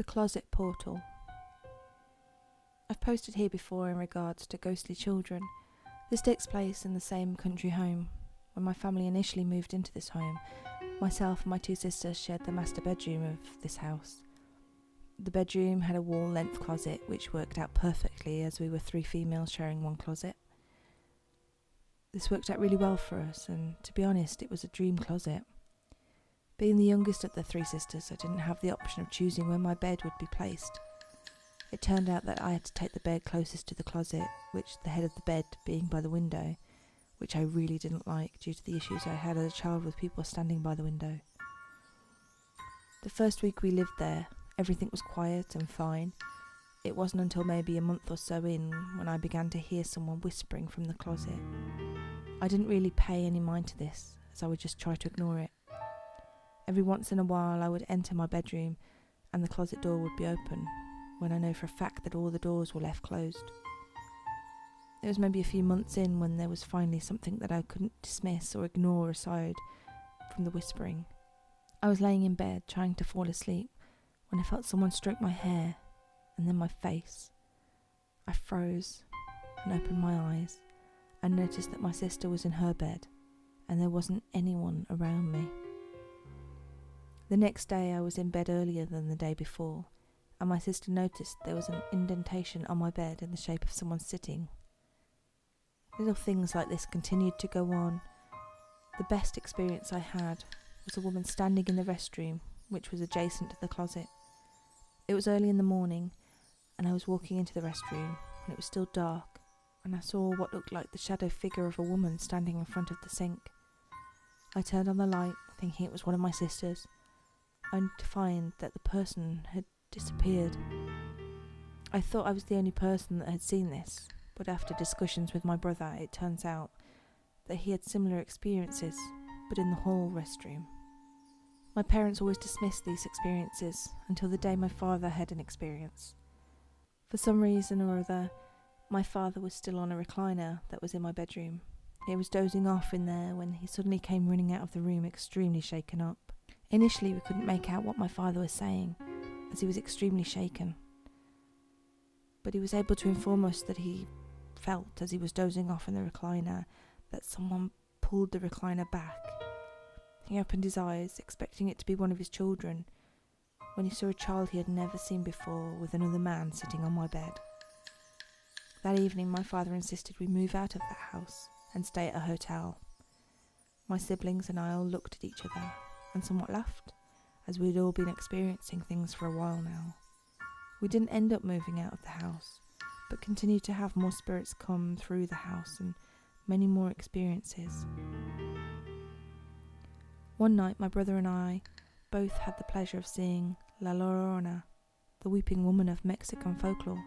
The closet portal. I've posted here before in regards to ghostly children. This takes place in the same country home. When my family initially moved into this home, myself and my two sisters shared the master bedroom of this house. The bedroom had a wall-length closet which worked out perfectly as we were 3 females sharing one closet. This worked out really well for us, and to be honest, it was a dream closet. Being the youngest of the 3 sisters, I didn't have the option of choosing where my bed would be placed. It turned out that I had to take the bed closest to the closet, which the head of the bed being by the window, which I really didn't like due to the issues I had as a child with people standing by the window. The first week we lived there, everything was quiet and fine. It wasn't until maybe a month or so in when I began to hear someone whispering from the closet. I didn't really pay any mind to this, as I would just try to ignore it. Every once in a while I would enter my bedroom and the closet door would be open, when I know for a fact that all the doors were left closed. It was maybe a few months in when there was finally something that I couldn't dismiss or ignore aside from the whispering. I was laying in bed trying to fall asleep when I felt someone stroke my hair and then my face. I froze and opened my eyes and noticed that my sister was in her bed and there wasn't anyone around me. The next day I was in bed earlier than the day before, and my sister noticed there was an indentation on my bed in the shape of someone sitting. Little things like this continued to go on. The best experience I had was a woman standing in the restroom, which was adjacent to the closet. It was early in the morning, and I was walking into the restroom, and it was still dark, and I saw what looked like the shadow figure of a woman standing in front of the sink. I turned on the light, thinking it was one of my sisters, only to find that the person had disappeared. I thought I was the only person that had seen this, but after discussions with my brother, it turns out that he had similar experiences, but in the hall restroom. My parents always dismissed these experiences until the day my father had an experience. For some reason or other, my father was still on a recliner that was in my bedroom. He was dozing off in there when he suddenly came running out of the room extremely shaken up. Initially we couldn't make out what my father was saying, as he was extremely shaken. But he was able to inform us that he felt, as he was dozing off in the recliner, that someone pulled the recliner back. He opened his eyes, expecting it to be one of his children, when he saw a child he had never seen before with another man sitting on my bed. That evening my father insisted we move out of that house and stay at a hotel. My siblings and I all looked at each other and somewhat laughed, as we had all been experiencing things for a while now. We didn't end up moving out of the house, but continued to have more spirits come through the house and many more experiences. One night my brother and I both had the pleasure of seeing La Llorona, the weeping woman of Mexican folklore.